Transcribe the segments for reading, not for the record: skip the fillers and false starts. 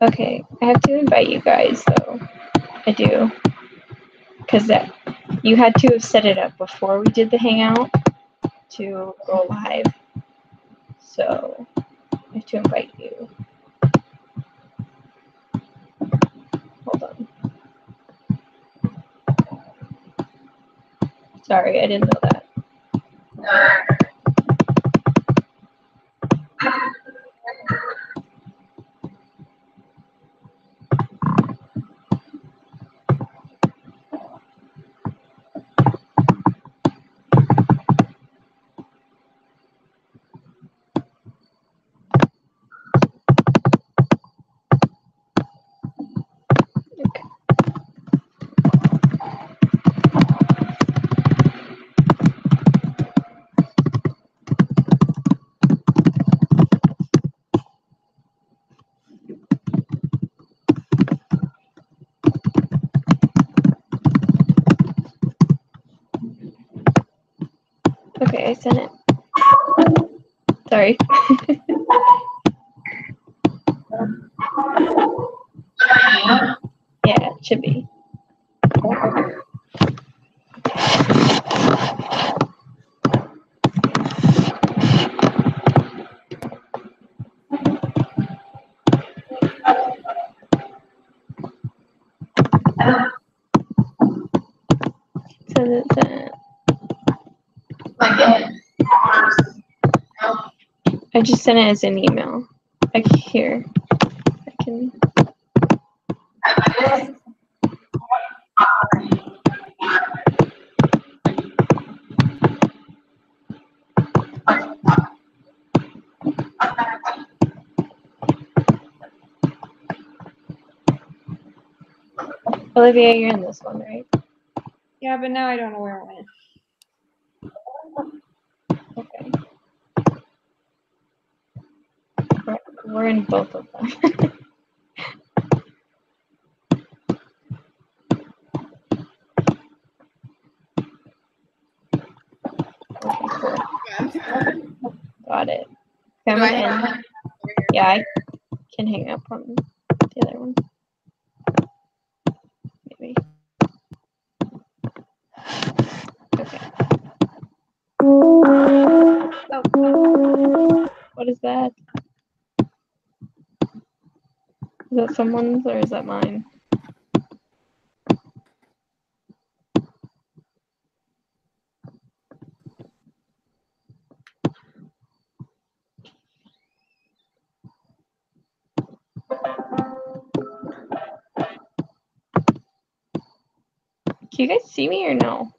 Okay, I have to invite you guys though. I do. Because you had to have set it up before we did the hangout to go live. So I have to invite you. Hold on. Sorry, I didn't know that. Okay, I sent it. Sorry. Yeah, it should be. Send it. I just sent it as an email. Like here. I can. Olivia, you're in this one, right? Yeah, but now I don't know where it went. Okay. We're in both of them. Okay, cool. Got it. Okay, I'm gonna end. Yeah, I can hang up on the other one. Maybe. Okay. Oh. What is that? Is that someone's or is that mine? Can you guys see me or no?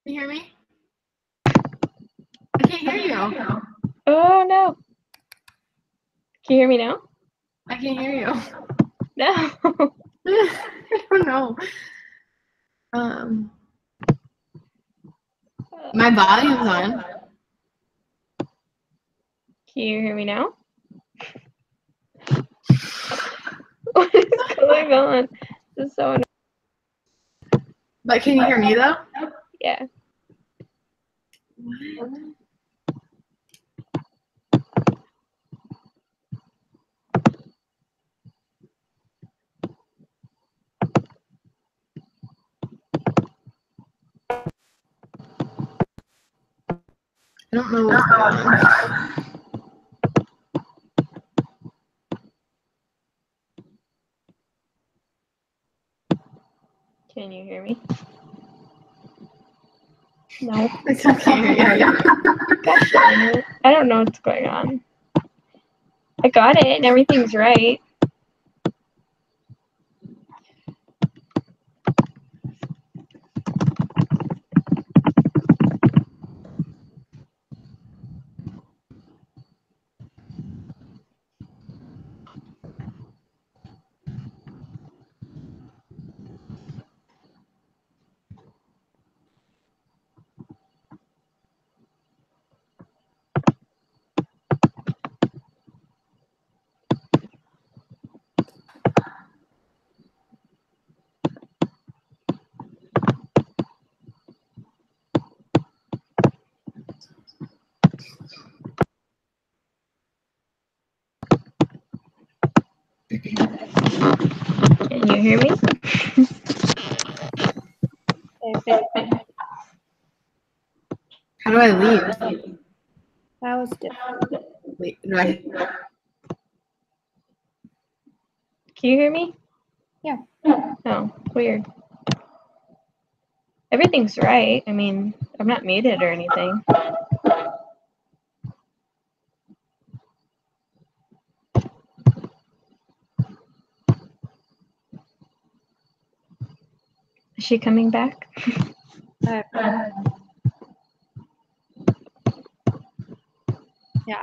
Can you hear me? I can't hear you. Oh no. Can you hear me now? I can't hear you. No. I don't know. My volume's on. Can you hear me now? What is going on? This is so annoying. But can you hear me though? Yeah. What? I don't know what's going on. Can you hear me? No. I still can't hear you. Gosh darn it. I don't know what's going on. I got it and everything's right. Can you hear me? How do I leave? That was different. Wait, do I? Can you hear me? Yeah. Oh, weird. Everything's right. I mean, I'm not muted or anything. Is she coming back? Yeah,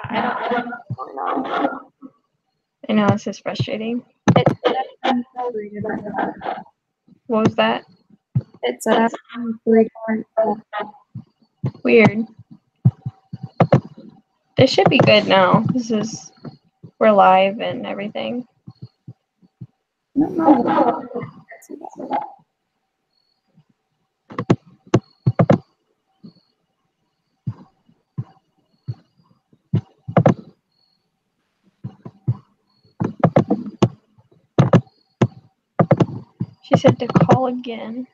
I don't know what's going on. I know, this is frustrating. What was that? It said I'm on 3 different. Weird. This should be good now. We're live and everything. I don't know. She said to call again.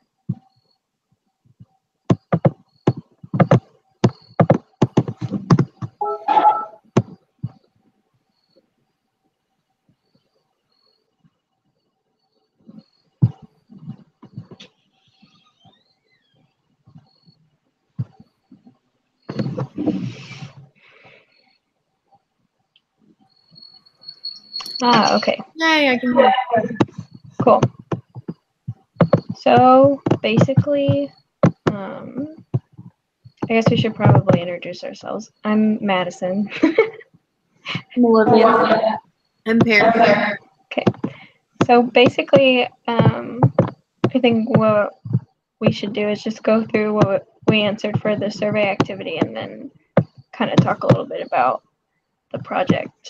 Ah, okay. Yay, I can hear. Cool. So basically, I guess we should probably introduce ourselves. I'm Madison. I'm Olivia. I'm Perry. Okay. So basically, I think what we should do is just go through what we answered for the survey activity and then kind of talk a little bit about the project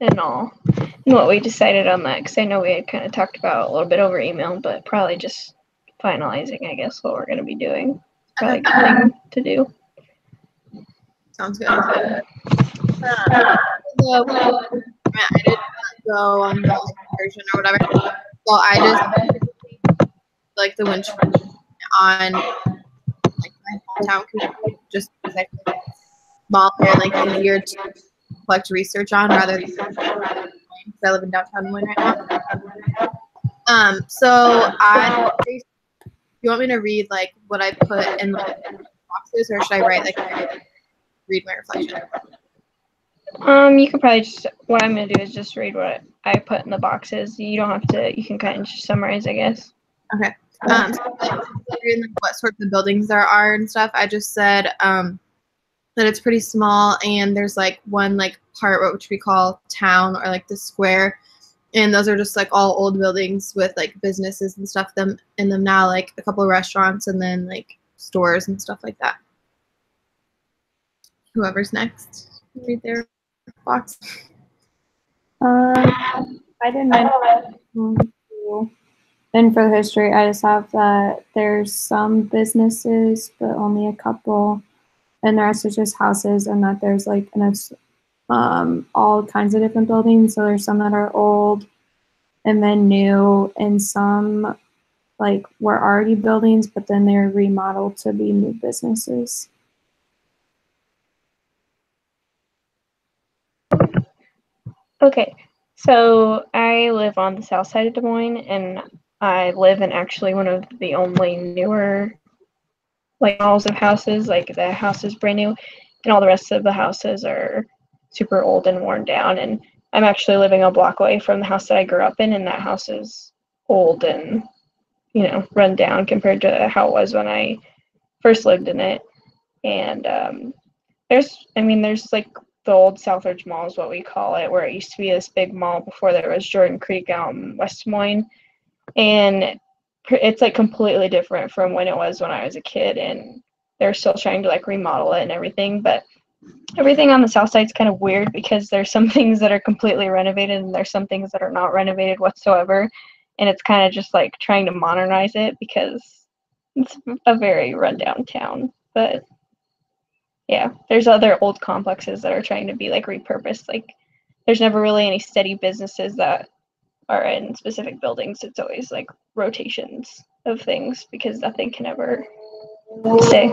and all, and what we decided on that, because I know we had kind of talked about a little bit over email, but probably just finalizing, I guess, what we're going to be doing. Probably a good thing to do. Sounds good. I didn't go on the version or whatever. So I just like the winch on like my hometown community just because I feel like it's smaller and like easier to collect research on rather than because I live in downtown Des Moines right now. So you want me to read like what I put in like boxes, or should I write like read my reflection? You could probably just, what I'm going to do is just read what I put in the boxes. You don't have to, you can kind of just summarize, I guess. Okay. So what sorts of buildings there are and stuff. I just said that it's pretty small and there's like one like part which we call town or like the square, and those are just like all old buildings with like businesses and stuff in them now, like a couple of restaurants and then like stores and stuff like that. Whoever's next, read their box. I didn't mention. And for the history, I just have that there's some businesses, but only a couple, and the rest is just houses, and that there's like, and it's all kinds of different buildings. So there's some that are old and then new, and some like were already buildings, but then they're remodeled to be new businesses. Okay, so I live on the south side of Des Moines, and I live in actually one of the only newer like malls of houses. Like the house is brand new, and all the rest of the houses are super old and worn down. And I'm actually living a block away from the house that I grew up in, and that house is old and run down compared to how it was when I first lived in it. And there's like the old Southridge Mall is what we call it, where it used to be this big mall before there was Jordan Creek out in West Des Moines. And it's like completely different from when it was when I was a kid, and they're still trying to like remodel it and everything. But everything on the south side is kind of weird because there's some things that are completely renovated and there's some things that are not renovated whatsoever. And it's kind of just like trying to modernize it because it's a very rundown town. But yeah, there's other old complexes that are trying to be like repurposed. Like there's never really any steady businesses that are in specific buildings, it's always like rotations of things because nothing can ever stay.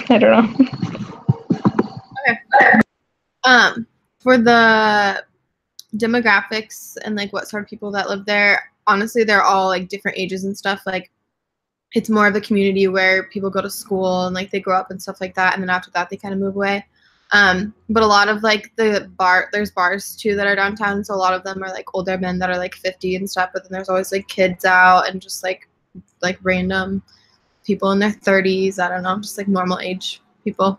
I don't know. Okay. For the demographics and like what sort of people that live there, honestly, they're all like different ages and stuff. Like, it's more of a community where people go to school and like they grow up and stuff like that, and then after that they kind of move away. But a lot of like there's bars too that are downtown, so a lot of them are like older men that are like 50 and stuff, but then there's always like kids out and just like random people in their 30s, I don't know, just like normal age people.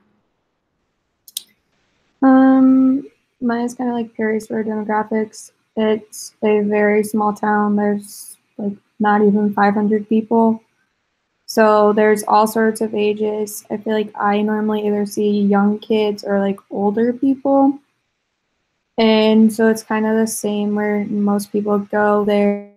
Mine is kind of like Perry's for demographics. It's a very small town. There's like not even 500 people. So there's all sorts of ages. I feel like I normally either see young kids or like older people. And so it's kind of the same where most people go there.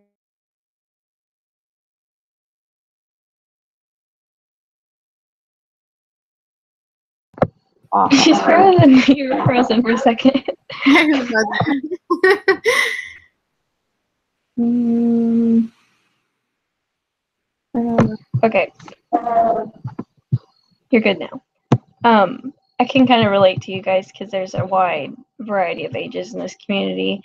She's frozen. You were frozen for a second. I don't know. Okay. You're good now. I can kind of relate to you guys because there's a wide variety of ages in this community.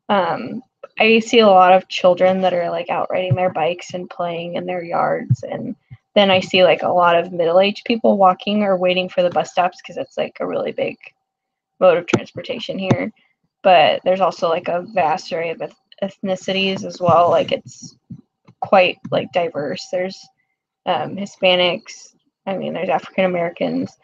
I see a lot of children that are like out riding their bikes and playing in their yards, and then I see like a lot of middle-aged people walking or waiting for the bus stops because it's like a really big mode of transportation here. But there's also like a vast array of ethnicities as well. Like it's quite like diverse. There's Hispanics. I mean, there's African Americans.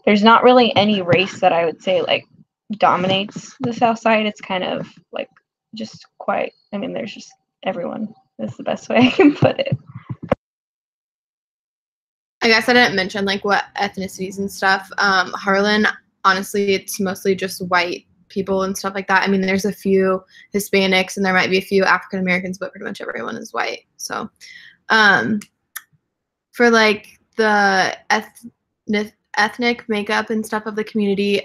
There's not really any race that I would say like dominates the South Side. It's kind of like just quite. I mean, there's just everyone. That's the best way I can put it. I guess I didn't mention like what ethnicities and stuff. Harlan, honestly, it's mostly just white people and stuff like that. I mean, there's a few Hispanics and there might be a few African Americans, but pretty much everyone is white. So, for like the ethnic makeup and stuff of the community,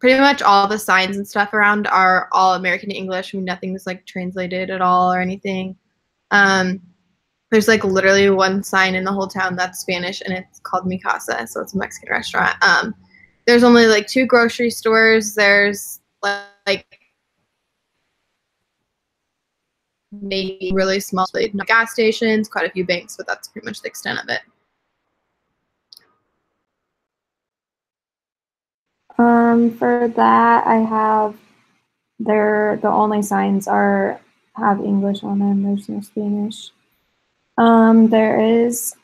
pretty much all the signs and stuff around are all American English. I mean, nothing is like translated at all or anything. There's like literally one sign in the whole town that's Spanish, and it's called Mi Casa, so it's a Mexican restaurant. There's only like 2 grocery stores. There's like maybe really small gas stations, quite a few banks, but that's pretty much the extent of it. For that, I have the only signs have English on them. There's no Spanish. There is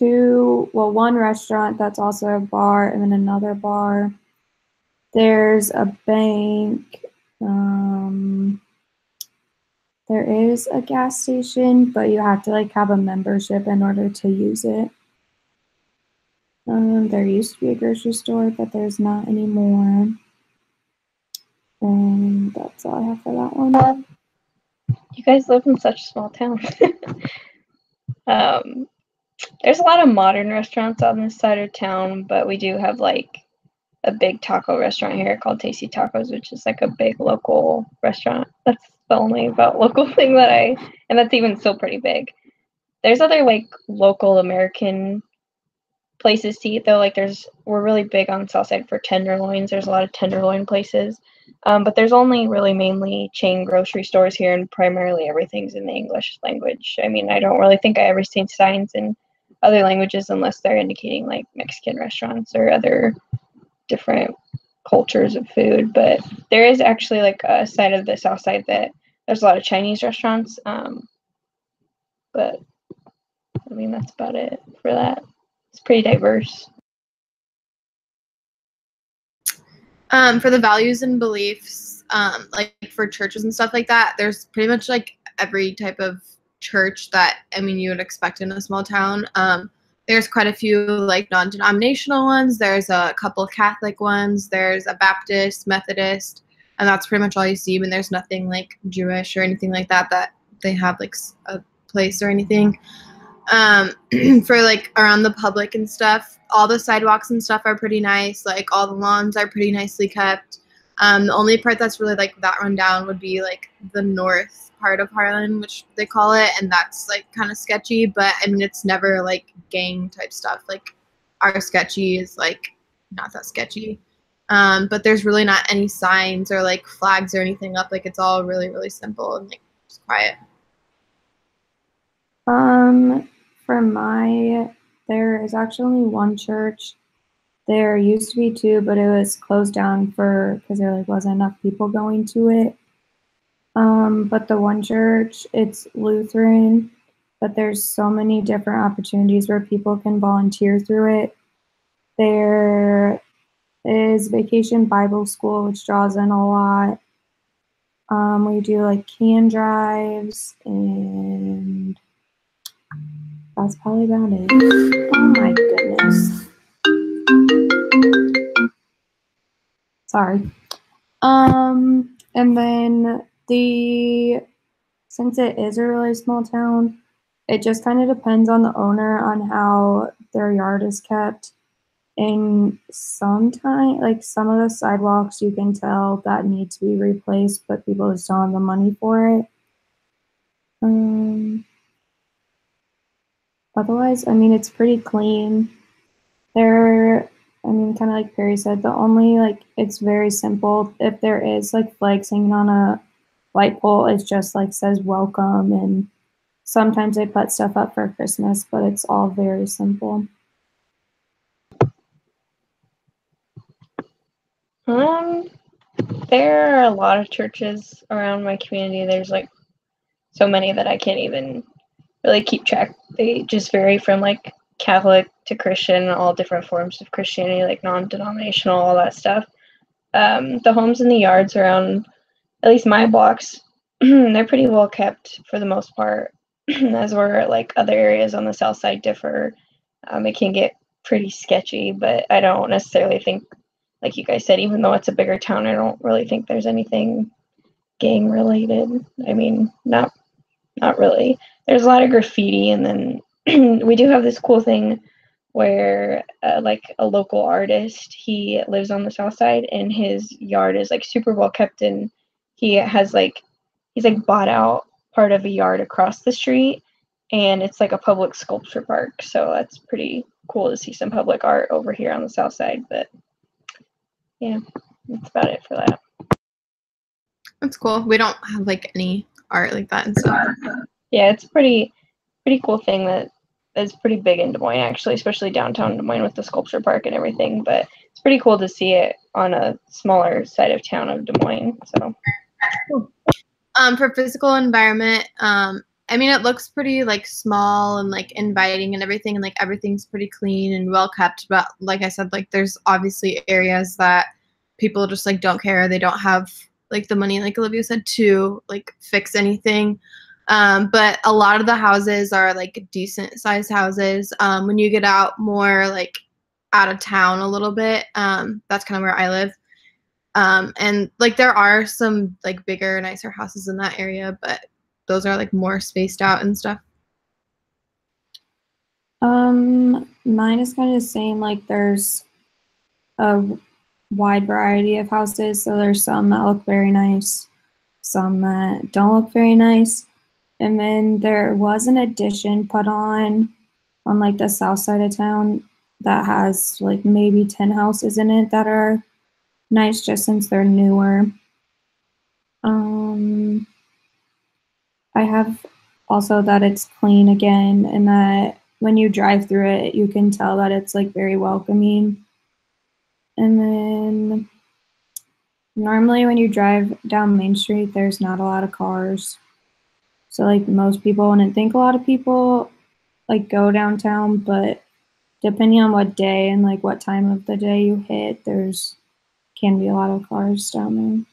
one restaurant that's also a bar and then another bar. There's a bank. There is a gas station, but you have to like have a membership in order to use it. There used to be a grocery store, but there's not anymore. And that's all I have for that one. You guys live in such a small town. There's a lot of modern restaurants on this side of town, but we do have like a big taco restaurant here called Tasty Tacos, which is like a big local restaurant. That's the only about local thing and that's even still pretty big. There's other like local American places to eat though. Like we're really big on the South Side for tenderloins. There's a lot of tenderloin places. But there's only really mainly chain grocery stores here, and primarily everything's in the English language. I mean, I don't really think I ever seen signs in other languages unless they're indicating like Mexican restaurants or other different cultures of food. But there is actually like a side of the South Side that there's a lot of Chinese restaurants. But I mean, that's about it for that. It's pretty diverse. For the values and beliefs, like for churches and stuff like that, there's pretty much like every type of church that, I mean, you would expect in a small town. There's quite a few like non-denominational ones. There's a couple Catholic ones. There's a Baptist, Methodist, and that's pretty much all you see. And there's nothing like Jewish or anything like that they have like a place or anything. For like around the public and stuff, all the sidewalks and stuff are pretty nice. Like all the lawns are pretty nicely kept. The only part that's really like that rundown would be like the north part of Harlan, which they call it, and that's like kind of sketchy. But I mean, it's never like gang type stuff. Like our sketchy is like not that sketchy. But there's really not any signs or like flags or anything up. Like it's all really, really simple and like just quiet. There is actually only one church. There used to be two, but it was closed down because there like wasn't enough people going to it. But the one church, it's Lutheran, but there's so many different opportunities where people can volunteer through it. There is Vacation Bible School, which draws in a lot. We do like can drives, and that's probably about it. Oh my goodness. Sorry. And then since it is a really small town, it just kind of depends on the owner on how their yard is kept. And sometimes, like some of the sidewalks, you can tell that need to be replaced, but people just don't have the money for it. Otherwise, I mean, it's pretty clean. Kind of like Perry said, it's very simple. If there is like flags hanging on a light pole, it just like says welcome, and sometimes they put stuff up for Christmas, but it's all very simple. There are a lot of churches around my community. There's like so many that I can't even really keep track. They just vary from like Catholic to Christian, all different forms of Christianity, like non-denominational, all that stuff. The homes and the yards around, at least my blocks, they're pretty well kept for the most part. As where like other areas on the south side differ, it can get pretty sketchy, but I don't necessarily think, like you guys said, even though it's a bigger town, I don't really think there's anything gang related. I mean, not really. There's a lot of graffiti, and then we do have this cool thing where like a local artist, he lives on the south side, and his yard is like super well kept, and he's like bought out part of a yard across the street, and it's like a public sculpture park. So that's pretty cool to see some public art over here on the south side. But yeah, that's about it for that. That's cool. We don't have like any art like that and stuff. Yeah, it's pretty cool thing that is pretty big in Des Moines, actually, especially downtown Des Moines with the sculpture park and everything. But it's pretty cool to see it on a smaller side of town of Des Moines. So cool. For physical environment, I mean, it looks pretty like small and like inviting and everything, and like everything's pretty clean and well kept. But like I said, like there's obviously areas that people just like don't care. They don't have like the money, like Olivia said, to like fix anything. But a lot of the houses are like decent sized houses. When you get out more like out of town a little bit, that's kind of where I live. And like there are some like bigger, nicer houses in that area, but those are like more spaced out and stuff. Mine is kind of the same. Like there's a wide variety of houses. So there's some that look very nice, some that don't look very nice. And then there was an addition put on like the south side of town that has like maybe 10 houses in it that are nice just since they're newer. I have also that it's clean again, and that when you drive through it, you can tell that it's like very welcoming. And then normally when you drive down Main Street, there's not a lot of cars. So like most people wouldn't think a lot of people like go downtown, but depending on what day and like what time of the day you hit, can be a lot of cars down there.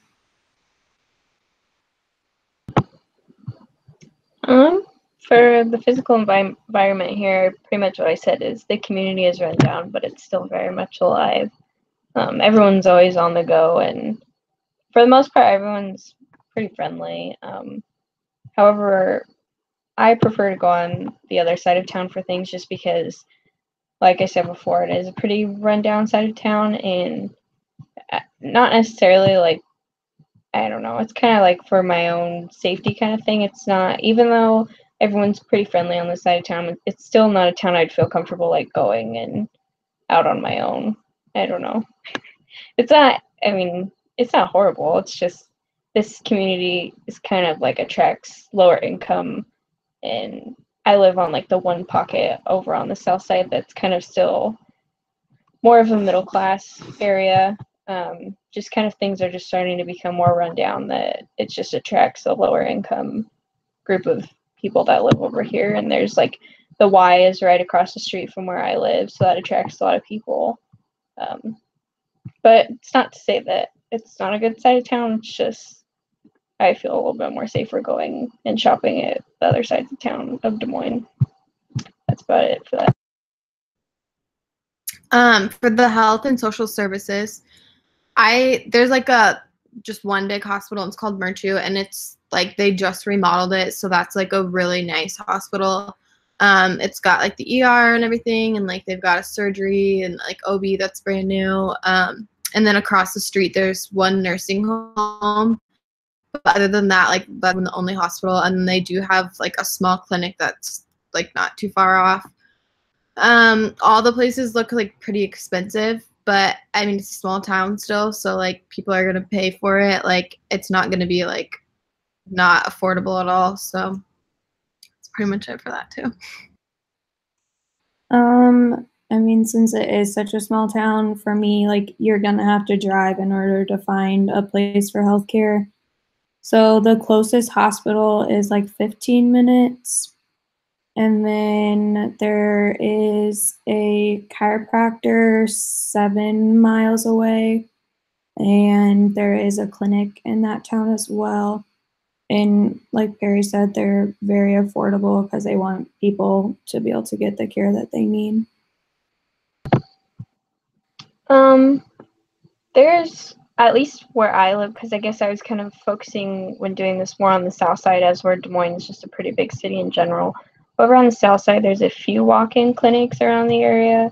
For the physical environment here, pretty much what I said is the community is run down, but it's still very much alive. Everyone's always on the go, and for the most part, everyone's pretty friendly. However, I prefer to go on the other side of town for things just because, like I said before, it is a pretty rundown side of town, and not necessarily like, I don't know, it's kind of like for my own safety kind of thing. It's not, even though everyone's pretty friendly on this side of town, it's still not a town I'd feel comfortable like going and out on my own. I don't know. It's not, I mean, it's not horrible. It's just this community is kind of like attracts lower income, and I live on like the one pocket over on the south side that's kind of still more of a middle class area. Just kind of things are just starting to become more run down, that it just attracts a lower income group of people that live over here. And there's like the Y is right across the street from where I live, so that attracts a lot of people. But it's not to say that it's not a good side of town. It's just I feel a little bit more safer going and shopping at the other sides of town of Des Moines. That's about it for that. For the health and social services, there's like just one big hospital, and it's called Merchu, and it's like they just remodeled it, so that's like a really nice hospital. It's got like the ER and everything, and like they've got a surgery and like OB that's brand new. And then across the street there's one nursing home. But other than that, like that's the only hospital, and they do have like a small clinic that's like not too far off. All the places look like pretty expensive, but I mean, it's a small town still, so like people are gonna pay for it. Like it's not gonna be like not affordable at all. So that's pretty much it for that too. I mean, since it is such a small town, for me, like you're gonna have to drive in order to find a place for healthcare. So the closest hospital is like 15 minutes. And then there is a chiropractor 7 miles away. And there is a clinic in that town as well. And like Perry said, they're very affordable because they want people to be able to get the care that they need. There's, at least where I live, because I guess I was kind of focusing when doing this more on the south side, as where Des Moines is just a pretty big city in general. Over on the south side, there's a few walk-in clinics around the area,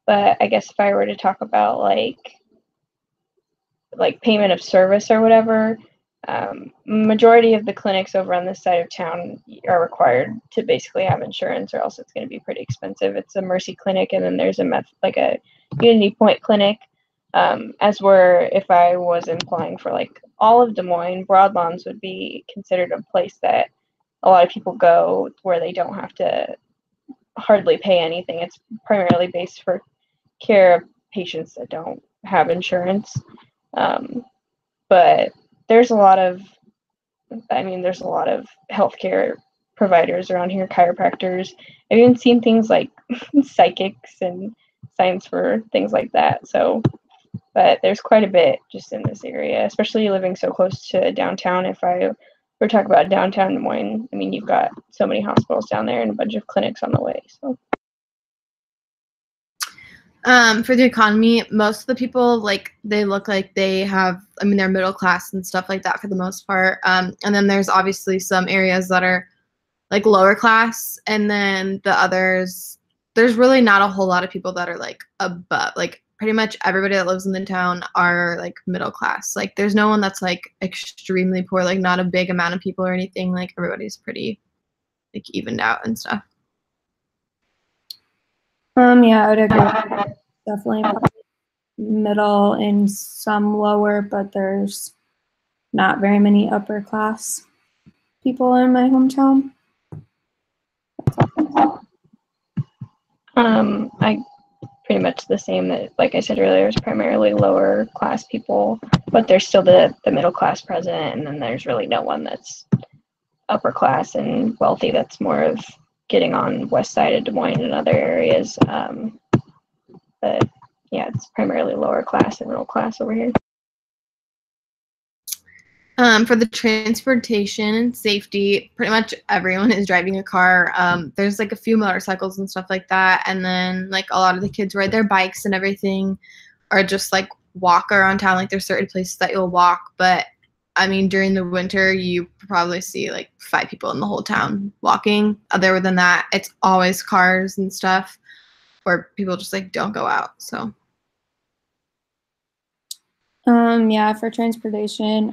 but I guess if I were to talk about like payment of service or whatever, majority of the clinics over on this side of town are required to basically have insurance, or else it's going to be pretty expensive. It's a Mercy clinic, and then there's a Unity Point clinic. As where if I was implying for like all of Des Moines, Broadlawns would be considered a place that a lot of people go where they don't have to hardly pay anything. It's primarily based for care of patients that don't have insurance. But there's a lot of healthcare providers around here, chiropractors. I've even seen things like psychics and signs for things like that. So, but there's quite a bit just in this area, especially living so close to downtown. If I were talking about downtown Des Moines, I mean, you've got so many hospitals down there and a bunch of clinics on the way. So. For the economy, most of the people, like, they look like they have, I mean, they're middle class and stuff like that for the most part. And then there's obviously some areas that are like lower class, and then the others, there's really not a whole lot of people that are like above, like pretty much everybody that lives in the town are like middle class. Like there's no one that's like extremely poor, like not a big amount of people or anything. Like everybody's pretty like evened out and stuff. Yeah, I would agree. Definitely probably middle and some lower, but there's not very many upper class people in my hometown. I pretty much the same. That, like I said earlier, is primarily lower class people, but there's still the middle class present, and then there's really no one that's upper class and wealthy. That's more of getting on west side of Des Moines and other areas. But yeah, it's primarily lower class and middle class over here. For the transportation and safety, pretty much everyone is driving a car. There's like a few motorcycles and stuff like that, and then like a lot of the kids ride their bikes and everything, or just like walk around town. Like there's certain places that you'll walk, but I mean during the winter you probably see like 5 people in the whole town walking. Other than that, it's always cars and stuff, where people just like don't go out. So. Yeah, for transportation,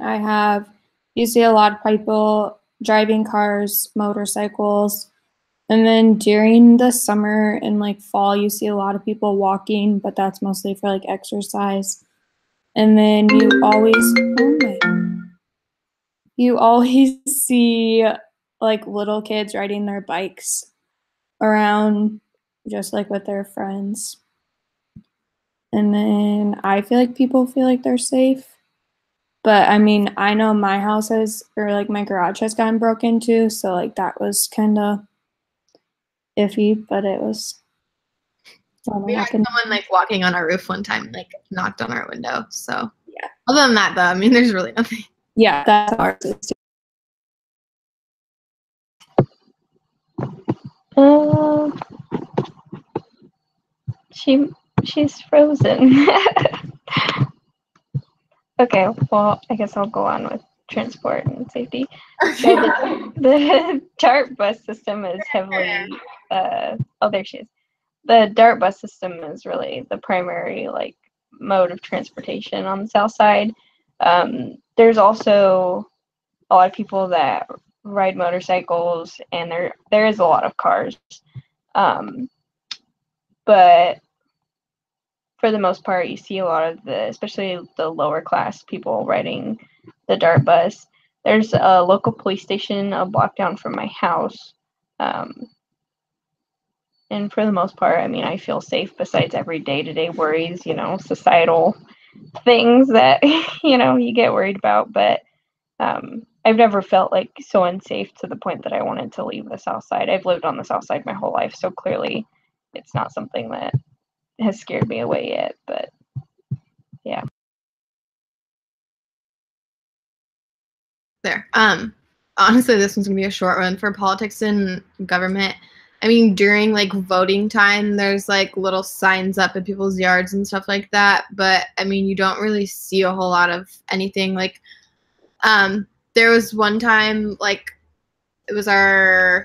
you see a lot of people driving cars, motorcycles, and then during the summer and like fall, you see a lot of people walking, but that's mostly for like exercise. And then you always see like little kids riding their bikes around just like with their friends. And then I feel like people feel like they're safe. But I mean, I know my house like my garage has gotten broken into, so like that was kind of iffy, but it was. We had someone like walking on our roof one time, like knocked on our window. So yeah. Other than that, though, I mean, there's really nothing. Yeah, that's ours too. She's frozen. Okay, well, I guess I'll go on with transport and safety. So the DART bus system is heavily, oh, there she is. The DART bus system is really the primary, like, mode of transportation on the south side. There's also a lot of people that ride motorcycles, and there is a lot of cars. But for the most part, you see a lot of especially the lower class people riding the DART bus. There's a local police station a block down from my house. And for the most part, I mean, I feel safe besides every day-to-day worries, societal things that, you get worried about. But I've never felt like so unsafe to the point that I wanted to leave the South Side. I've lived on the South Side my whole life, so clearly it's not something that has scared me away yet, but yeah. There. Honestly, this one's gonna be a short one for politics and government. I mean, during like voting time, there's like little signs up in people's yards and stuff like that. But I mean, you don't really see a whole lot of anything. Like, there was one time, like, it was I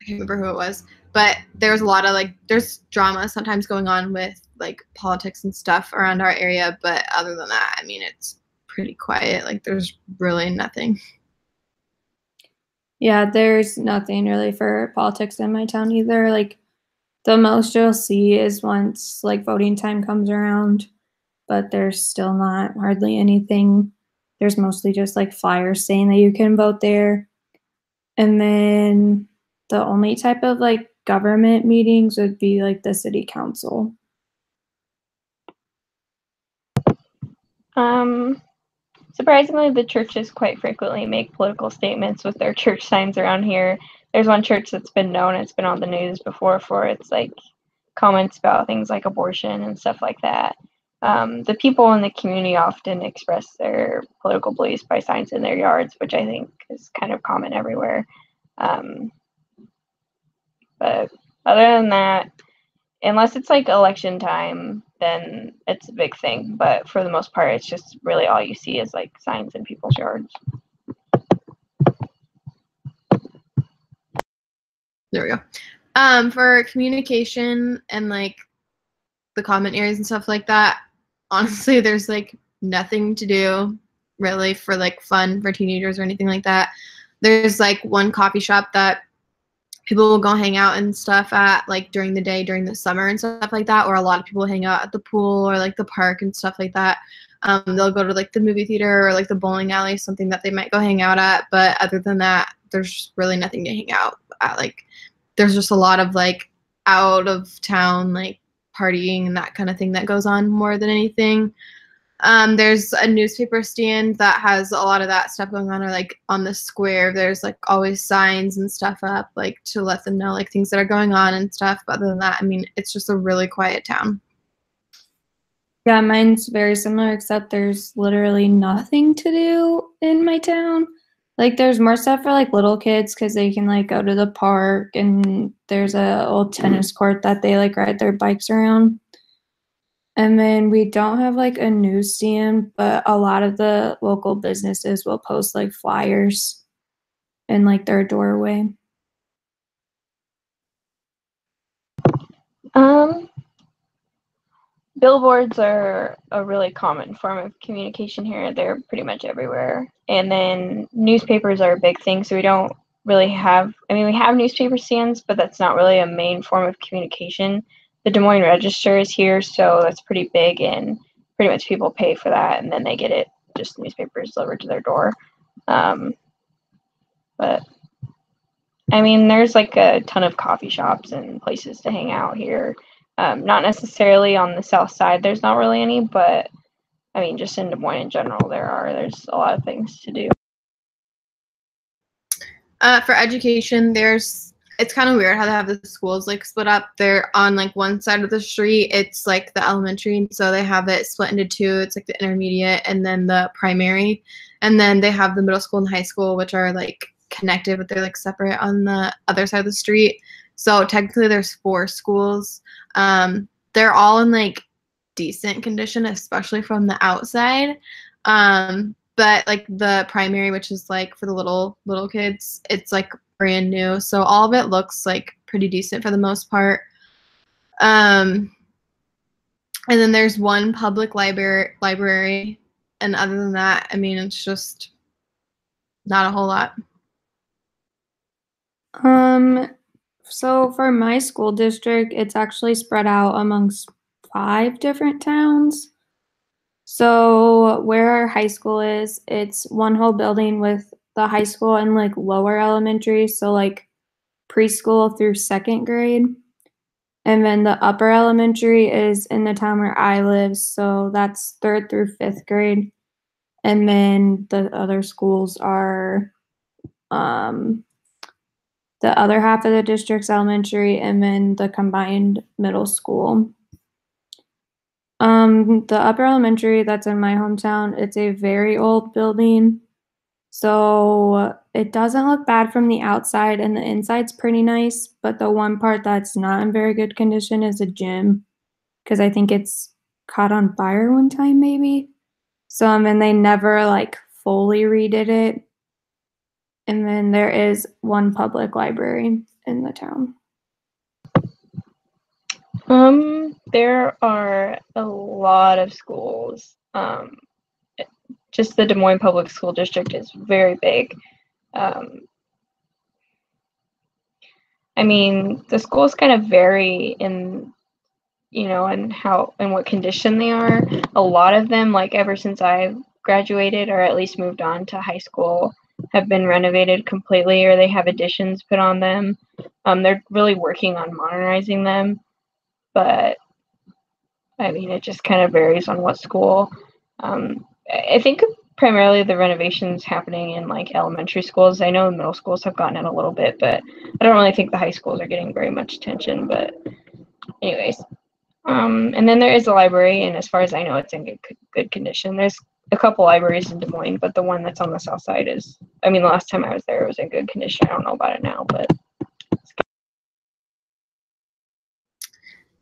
can't remember who it was, but there was a lot of like, there's drama sometimes going on with like politics and stuff around our area. But other than that, I mean, it's pretty quiet. Like, there's really nothing. Yeah, there's nothing really for politics in my town either. Like the most you'll see is once like voting time comes around, but there's still not hardly anything. There's mostly just like flyers saying that you can vote there. And then the only type of like government meetings would be like the city council. Surprisingly, the churches quite frequently make political statements with their church signs around here. There's one church that's been known, it's been on the news before for its like comments about things like abortion and stuff like that. The people in the community often express their political beliefs by signs in their yards, which I think is kind of common everywhere. But other than that, unless it's like election time, then it's a big thing. But for the most part, it's just really all you see is like signs in people's yards. There we go. For communication and like the common areas and stuff like that, honestly, there's like nothing to do really for like fun for teenagers or anything like that. There's like one coffee shop that people will go hang out and stuff at like during the day, during the summer and stuff like that, or a lot of people hang out at the pool or like the park and stuff like that. They'll go to like the movie theater or like the bowling alley, something that they might go hang out at. But other than that, there's really nothing to hang out at. Like, there's just a lot of like out of town like partying and that kind of thing that goes on more than anything. There's a newspaper stand that has a lot of that stuff going on, or like on the square, there's like always signs and stuff up like to let them know like things that are going on and stuff. But other than that, I mean, it's just a really quiet town. Yeah, mine's very similar, except there's literally nothing to do in my town. Like there's more stuff for like little kids because they can like go to the park, and there's a old tennis court that they like ride their bikes around. And then we don't have like a newsstand, but a lot of the local businesses will post like flyers in like their doorway. billboards are a really common form of communication here. They're pretty much everywhere. And then newspapers are a big thing, so we don't really have, I mean, we have newspaper stands, but that's not really a main form of communication. The Des Moines Register is here, so that's pretty big, and pretty much people pay for that, and then they get it, just newspapers delivered to their door. But I mean, there's like a ton of coffee shops and places to hang out here. Not necessarily on the south side, there's not really any, but I mean, just in Des Moines in general, there's a lot of things to do. For education, it's kind of weird how they have the schools like split up. They're on like one side of the street, it's like the elementary, so they have it split into two. It's like the intermediate and then the primary, and then they have the middle school and high school, which are like connected, but they're like separate on the other side of the street. So technically there's 4 schools. They're all in like decent condition, especially from the outside. But like the primary, which is like for the little kids, it's like brand new. So all of it looks like pretty decent for the most part. And then there's one public library. And other than that, I mean, it's just not a whole lot. So for my school district, it's actually spread out amongst 5 different towns. So where our high school is, it's one whole building with the high school and like lower elementary, so like preschool through 2nd grade. And then the upper elementary is in the town where I live, so that's 3rd through 5th grade. And then the other schools are the other half of the district's elementary, and then the combined middle school. The upper elementary that's in my hometown, it's a very old building, so it doesn't look bad from the outside, and the inside's pretty nice, but the one part that's not in very good condition is a gym, because I think it's caught on fire one time maybe. So, and they never like fully redid it. And then there is one public library in the town. There are a lot of schools. Just the Des Moines Public School District is very big. I mean, the schools kind of vary in, and how and what condition they are. A lot of them, like ever since I graduated or at least moved on to high school, have been renovated completely, or they have additions put on them. They're really working on modernizing them, but I mean, it just kind of varies on what school. I think primarily the renovations happening in like elementary schools. I know middle schools have gotten it a little bit, but I don't really think the high schools are getting very much attention. But anyways, and then there is a library, and as far as I know, it's in good condition. There's a couple libraries in Des Moines, but the one that's on the south side is, I mean, the last time I was there, it was in good condition. I don't know about it now, but.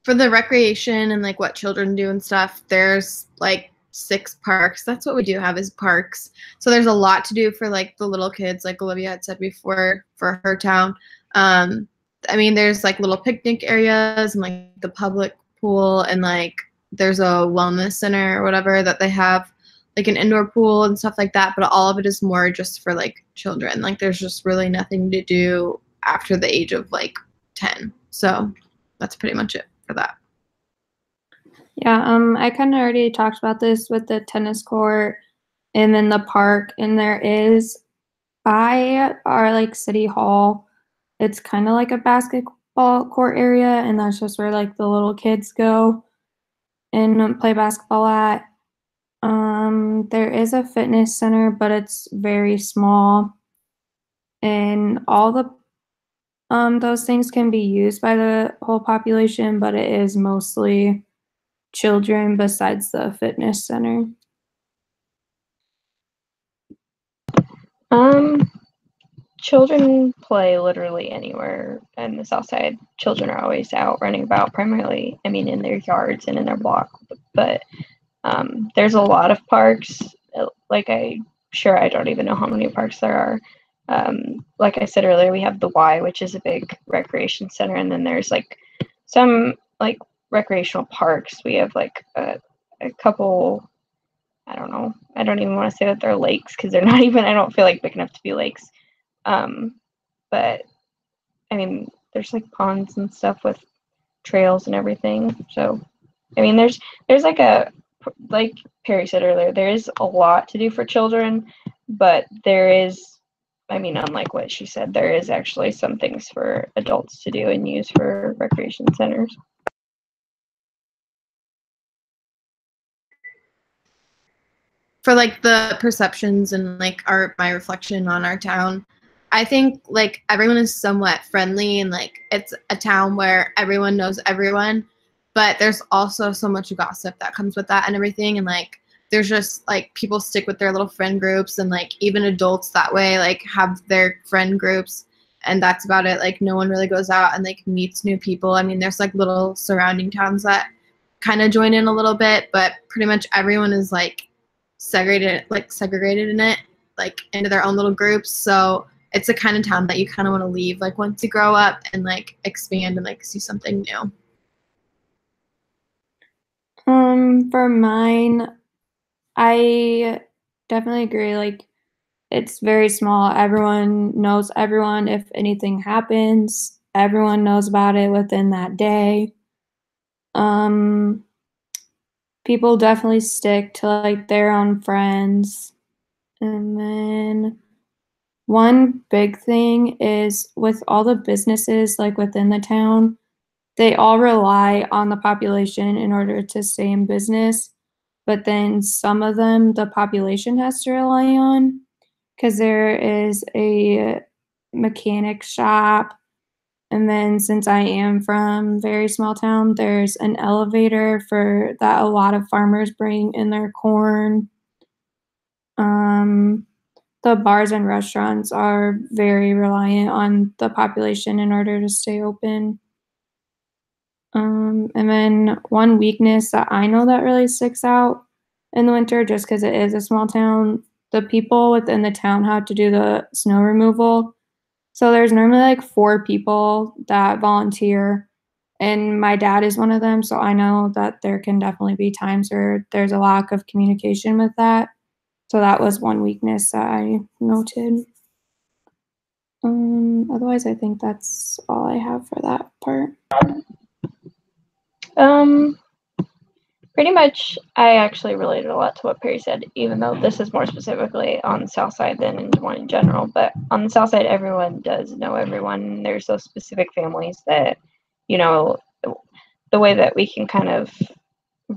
For the recreation and like what children do and stuff, there's like 6 parks. That's what we do have is parks. So there's a lot to do for like the little kids, like Olivia had said before, for her town. I mean, there's like little picnic areas and like the public pool, and like there's a wellness center or whatever that they have, like an indoor pool and stuff like that. But all of it is more just for like children. Like there's just really nothing to do after the age of like 10. So that's pretty much it for that. Yeah, I kind of already talked about this with the tennis court and then the park, and there is by our like city hall, it's kind of like a basketball court area, and that's just where like the little kids go and play basketball at. There is a fitness center, but it's very small, and all the those things can be used by the whole population, but it is mostly children besides the fitness center. Children play literally anywhere in the south side. Children are always out running about, primarily, I mean, in their yards and in their block, but there's a lot of parks. Like I don't even know how many parks there are. Like I said earlier, we have the Y, which is a big recreation center, and then there's like some like recreational parks. We have like a couple, I don't know, I don't even want to say that they're lakes because they're not even, I don't feel like big enough to be lakes. But I mean, there's like ponds and stuff with trails and everything. So, I mean, there's like Perry said earlier, there is a lot to do for children, but there is, I mean, unlike what she said, there is actually some things for adults to do and use for recreation centers. For like the perceptions and like my reflection on our town, I think like everyone is somewhat friendly and like it's a town where everyone knows everyone, but there's also so much gossip that comes with that and everything, and like there's just like people stick with their little friend groups, and like even adults that way like have their friend groups, and that's about it. Like no one really goes out and like meets new people. I mean, there's like little surrounding towns that kind of join in a little bit, but pretty much everyone is like segregated in it, like into their own little groups. So it's the kind of town that you kind of want to leave like once you grow up and like expand and like see something new. For mine, I definitely agree. Like, it's very small. Everyone knows everyone. If anything happens, everyone knows about it within that day. People definitely stick to like their own friends. And then one big thing is with all the businesses like within the town, they all rely on the population in order to stay in business. But then some of them, the population has to rely on, because there is a mechanic shop. And then since I am from a very small town, there's an elevator for that a lot of farmers bring in their corn. The bars and restaurants are very reliant on the population in order to stay open. And then one weakness that I know that really sticks out in the winter, just because it is a small town, the people within the town have to do the snow removal. So there's normally like 4 people that volunteer, and my dad is one of them. So I know that there can definitely be times where there's a lack of communication with that. So that was one weakness that I noted. Otherwise, I think that's all I have for that part. Pretty much, I actually related a lot to what Perry said, even though this is more specifically on the South Side than in Des Moines in general. But on the South Side, everyone does know everyone. There's those specific families that, you know, the way that we can kind of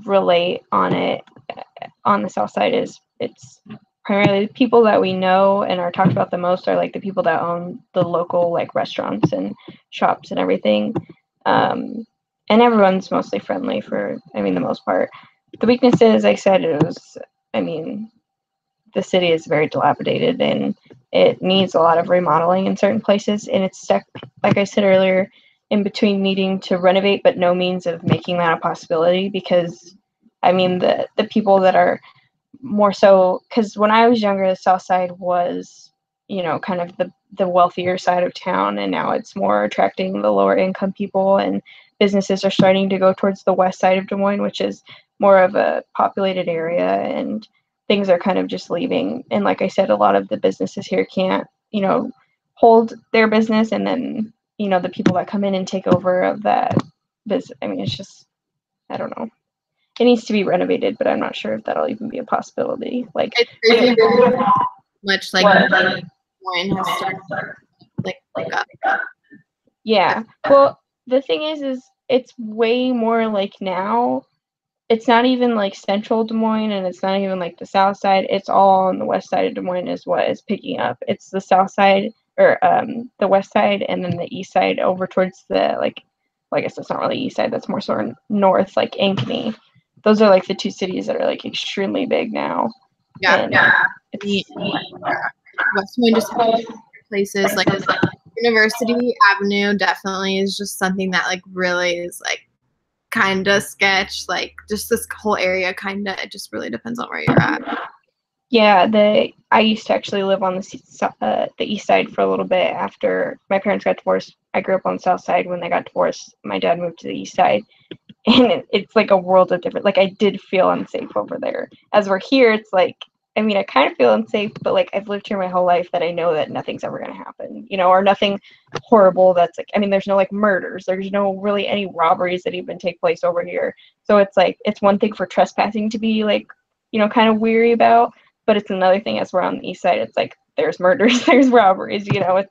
relate on it on the South Side is it's primarily the people that we know and are talked about the most are like the people that own the local like restaurants and shops and everything. And everyone's mostly friendly for, I mean, the most part. The weakness is, like I said, the city is very dilapidated and it needs a lot of remodeling in certain places. And it's stuck, like I said earlier, in between needing to renovate, but no means of making that a possibility because, I mean, the people that are more so, because when I was younger, the South Side was, you know, kind of the wealthier side of town, and now it's more attracting the lower income people, and businesses are starting to go towards the west side of Des Moines, which is more of a populated area, and things are kind of just leaving. And like I said, a lot of the businesses here can't, you know, hold their business, and then, you know, the people that come in and take over of that business, I mean, it's just, I don't know. It needs to be renovated, but I'm not sure if that'll even be a possibility. Like, it's crazy how much like wine has started like up. Yeah. Well, the thing is it's way more like now. It's not even like central Des Moines, and it's not even like the south side. It's all on the west side of Des Moines is what is picking up. It's the south side or the west side, and then the east side over towards the like. Well, I guess that's not really east side. That's more sort of north, like Ankeny. Those are like the 2 cities that are like extremely big now. Yeah, and yeah. It's, West Point just has places like University Avenue definitely is just something that like really is like kind of sketch. Like just this whole area kind of, it just really depends on where you're at. Yeah, I used to actually live on the east side for a little bit after my parents got divorced. I grew up on the south side. When they got divorced, my dad moved to the east side, and it's like a world of different. Like I did feel unsafe over there. As we're here, it's like, I mean, I kind of feel unsafe, but like I've lived here my whole life that I know that nothing's ever gonna happen, you know, or nothing horrible. That's like, I mean, there's no like murders, there's no really any robberies that even take place over here. So it's like, it's one thing for trespassing to be like, you know, kind of weary about, but it's another thing as we're on the east side. It's like there's murders, there's robberies, you know, it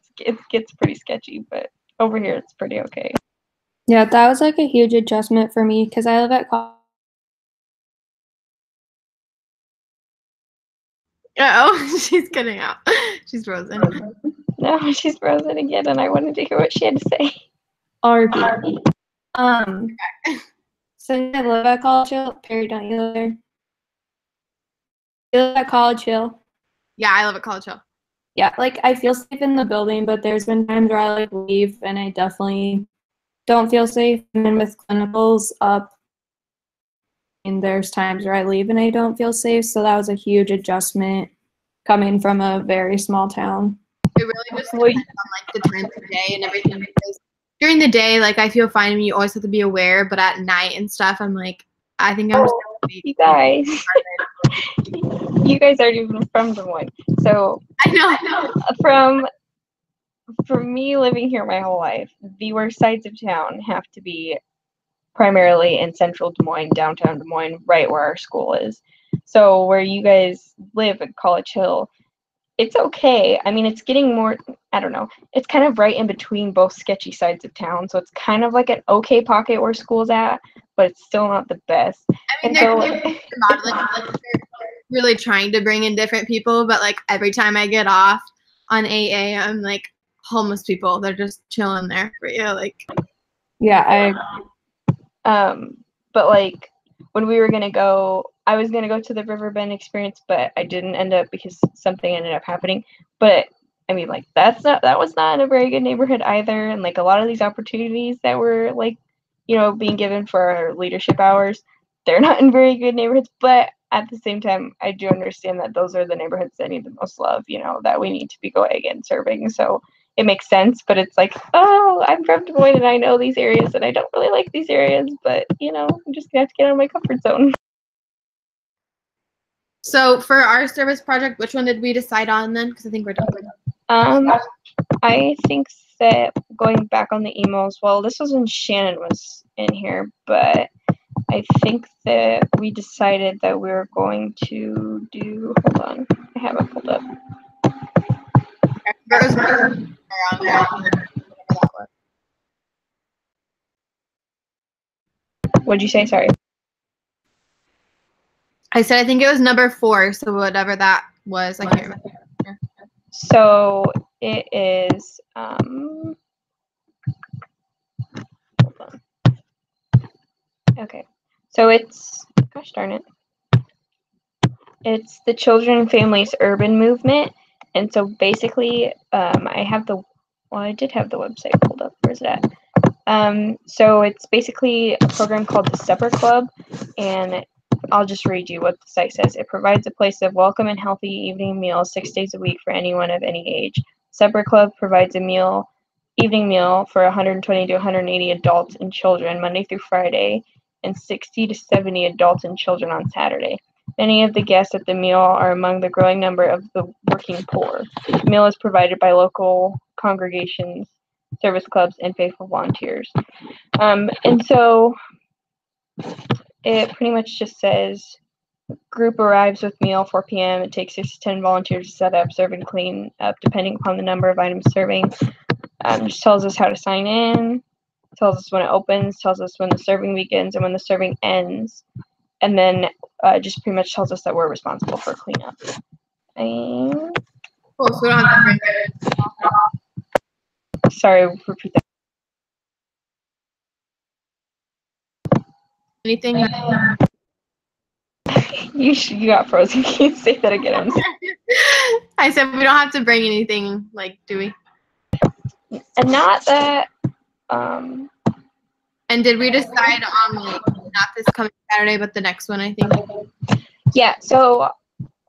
gets pretty sketchy, but over here it's pretty okay. Yeah, that was like a huge adjustment for me because I live at Oh, she's getting out. She's frozen. No, she's frozen again, and I wanted to hear what she had to say. RV. So I live at College Hill. Perry, don't you live there? You live at College Hill. Yeah, I live at College Hill. Yeah, like I feel safe in the building, but there's been times where I like leave and I definitely don't feel safe. And then with clinicals up, and there's times where I leave and I don't feel safe. So that was a huge adjustment coming from a very small town. It really just depends on like the time of day and everything. Because during the day, like I feel fine and you always have to be aware, but at night and stuff, I'm like, I think I'm just you guys. You guys aren't even from Des Moines. So I know. For me living here my whole life, the worst sides of town have to be primarily in central Des Moines, downtown Des Moines, right where our school is. So where you guys live at College Hill, it's okay. I mean, it's getting more, I don't know, it's kind of right in between both sketchy sides of town. So it's kind of like an okay pocket where school's at, but it's still not the best. I mean, they're really trying to bring in different people, but like every time I get off on AA, I'm like homeless people. They're just chilling there for you. Like, yeah, but like when we were gonna go, I was gonna go to the Riverbend experience, but I didn't end up because something ended up happening. But I mean, like that was not a very good neighborhood either. And like a lot of these opportunities that were like, you know, being given for our leadership hours, they're not in very good neighborhoods. But at the same time, I do understand that those are the neighborhoods that need the most love, you know, that we need to be going and serving. So it makes sense, but it's like, oh, I'm from Des Moines and I know these areas and I don't really like these areas, but you know, I'm just gonna have to get out of my comfort zone. so for our service project, which one did we decide on then? Because I think we're done. I think that going back on the emails, well, this was when Shannon was in here, but I think that we decided that we were going to do, hold on, I have it pulled up. What'd you say? Sorry. I said I think it was number 4, so whatever that was, I can't remember. So it is, hold on. Okay, so it's, gosh darn it. It's the Children and Families Urban Movement. And so basically, I did have the website pulled up. Where's it at? So it's basically a program called the Supper Club, and I'll just read you what the site says. It provides a place of welcome and healthy evening meals 6 days a week for anyone of any age. Supper Club provides a evening meal for 120 to 180 adults and children Monday through Friday, and 60 to 70 adults and children on Saturday. Many of the guests at the meal are among the growing number of the working poor. The meal is provided by local congregations, service clubs, and faithful volunteers. And so it pretty much just says, group arrives with meal 4 p.m. It takes 6 to 10 volunteers to set up, serve, and clean up depending upon the number of items serving. Just tells us how to sign in, tells us when it opens, tells us when the serving begins and when the serving ends. And then just pretty much tells us that we're responsible for cleanup. Cool, so we don't have to bring it. Sorry, repeat that. Anything? You got frozen. Can you say that again? I said we don't have to bring anything, like, do we? And not that. And did we decide on like not this coming Saturday, but the next one? I think. Yeah. So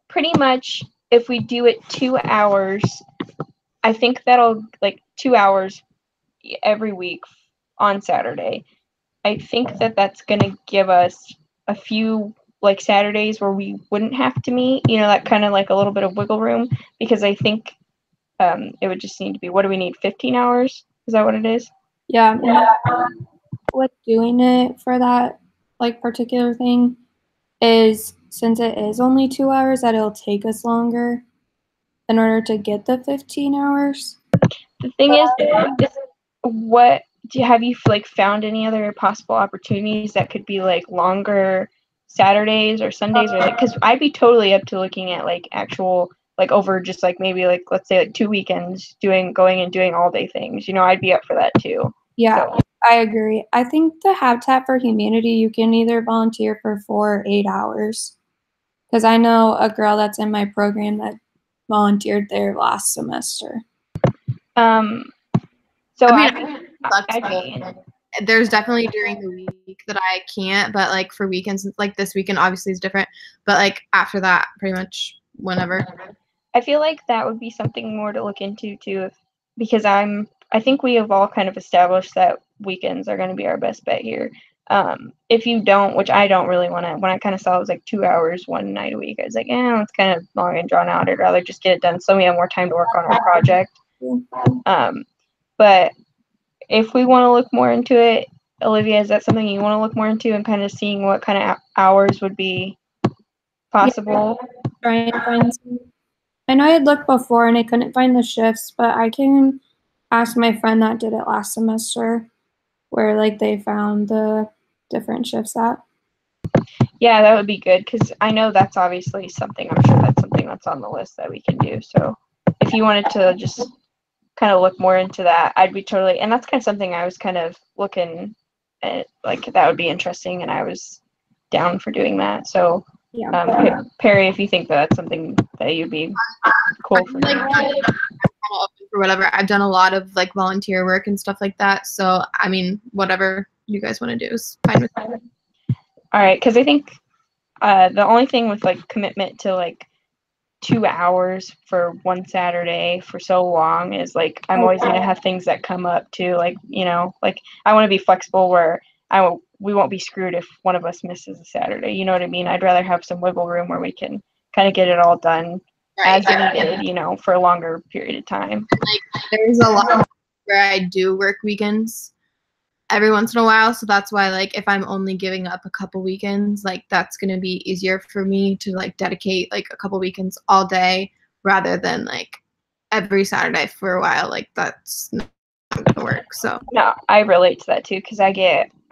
pretty much, if we do it 2 hours, I think that'll like 2 hours every week on Saturday. I think that that's going to give us a few like Saturdays where we wouldn't have to meet, that kind of like a little bit of wiggle room, because I think it would just need to be, what do we need, 15 hours? Is that what it is? Yeah. With doing it for that like particular thing is, since it is only 2 hours, that it'll take us longer in order to get the 15 hours. The thing is have you like found any other possible opportunities that could be like longer Saturdays or Sundays, or like, because I'd be totally up to looking at like actual like over just like maybe like let's say like 2 weekends going and doing all day things. I'd be up for that too. Yeah, So. I agree. I think the Habitat for Humanity, you can either volunteer for 4 or 8 hours. Because I know a girl that's in my program that volunteered there last semester. So flexible. There's definitely during the week that I can't, but like for weekends, like this weekend obviously is different, but like after that, pretty much whenever. I feel like that would be something more to look into too, because I think we have all kind of established that weekends are going to be our best bet here. If you don't, which I don't really want to, when I kind of saw it was like 2 hours one night a week, I was like, it's kind of long and drawn out. I'd rather just get it done so we have more time to work on our project. But if we want to look more into it, Olivia, is that something you want to look more into and kind of seeing what kind of hours would be possible? Yeah, try and find some. I know I had looked before and I couldn't find the shifts, but I can ask my friend that did it last semester where like they found the different shifts at. Yeah, that would be good, because I know that's obviously something, I'm sure that's something that's on the list that we can do. So if you wanted to just kind of look more into that, I'd be totally, and that's kind of something I was kind of looking at, like that would be interesting, and I was down for doing that. So Yeah. Perry, if you think that's something that you'd be cool for. Like, I'm kind of open for whatever. I've done a lot of like volunteer work and stuff like that. So I mean, whatever you guys want to do is fine with me. All right, because I think the only thing with like commitment to like 2 hours for one Saturday for so long is like I'm always gonna have things that come up too, like like I want to be flexible where we won't be screwed if one of us misses a Saturday. You know what I mean? I'd rather have some wiggle room where we can kind of get it all done as needed, for a longer period of time. Like there's a lot where I do work weekends every once in a while, so that's why like if I'm only giving up a couple weekends, like that's going to be easier for me to like dedicate like a couple weekends all day rather than like every Saturday for a while. Like that's not going to work. So no, I relate to that too, because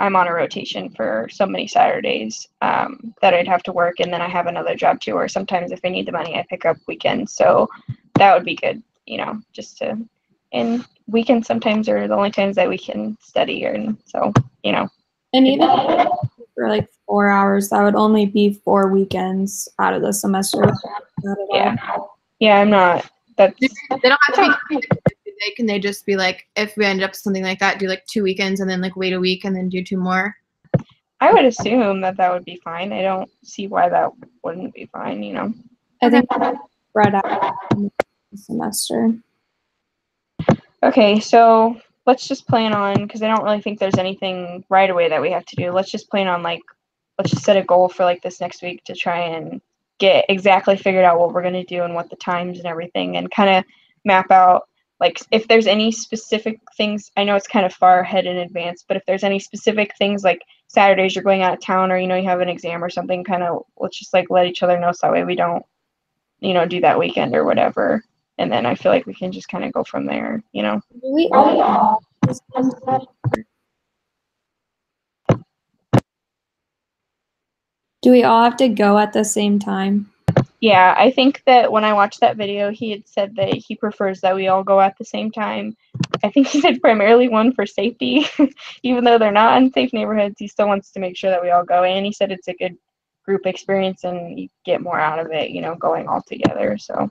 I'm on a rotation for so many Saturdays that I'd have to work, and then I have another job too, or sometimes if I need the money I pick up weekends, so that would be good, just to, and weekends sometimes are the only times that we can study, and so And even for like 4 hours, that would only be 4 weekends out of the semester. Yeah, I'm not. They don't have to be. Can they just be like, if we end up something like that, do like 2 weekends and then like wait a week and then do 2 more? I would assume that would be fine. I don't see why that wouldn't be fine. I think spread out the semester. Okay, so let's just plan on, because I don't really think there's anything right away that we have to do. Let's just plan on let's just set a goal for like this next week to try and get exactly figured out what we're going to do and what the times and everything, and kind of map out like if there's any specific things. I know it's kind of far ahead in advance, but if there's any specific things like Saturdays you're going out of town, or you have an exam or something, kind of let's just like let each other know, so that way we don't do that weekend or whatever. And then I feel like we can just kind of go from there, Do we all have to go at the same time? Yeah, I think that when I watched that video, he had said that he prefers that we all go at the same time. I think he said primarily one for safety. Even though they're not unsafe neighborhoods, he still wants to make sure that we all go. And he said it's a good group experience and you get more out of it, going all together. So.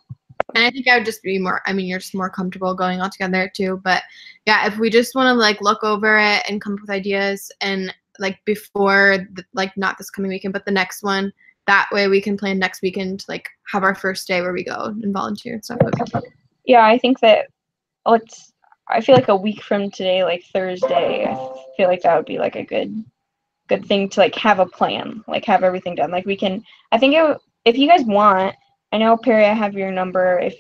And I think I would just be more, you're just more comfortable going all together too. But yeah, if we just want to like look over it and come up with ideas and like before, not this coming weekend, but the next one, that way we can plan next weekend to like have our first day where we go and volunteer and stuff. Okay. Yeah, I think that I feel like a week from today, like Thursday, I feel like that would be like a good thing to like have a plan, like have everything done. Like we can, I think if you guys want, I know Perry, I have your number. If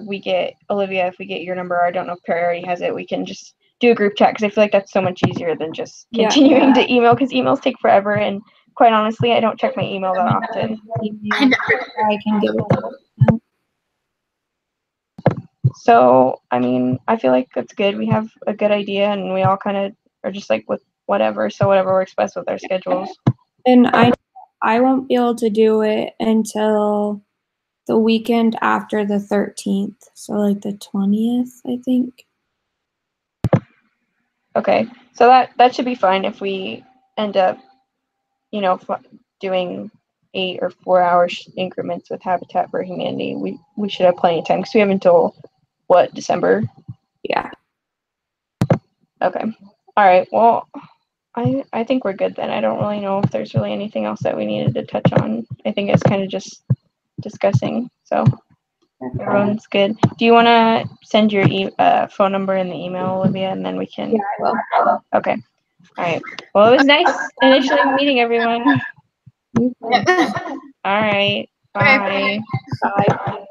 we get Olivia, if we get your number, I don't know if Perry already has it, we can just do a group chat because I feel like that's so much easier than just continuing to email because emails take forever. And quite honestly, I don't check my email that often. I never. I can get it. So, I mean, I feel like it's good. We have a good idea and we all kind of are just like with whatever. So whatever works best with our schedules. And I won't be able to do it until the weekend after the 13th. So like the 20th, I think. Okay. So that should be fine if we end up, you know, doing 8 or 4 hour increments with Habitat for Humanity. We should have plenty of time because we have until what, December? Yeah. Okay. All right. Well, I think we're good then. I don't really know if there's really anything else that we needed to touch on. I think it's kind of just discussing. So everyone's good. Do you want to send your phone number in the email, Olivia, and then we can? Yeah, I will. Okay. All right. Well, it was nice initially meeting everyone. You can. All right. Bye. Bye.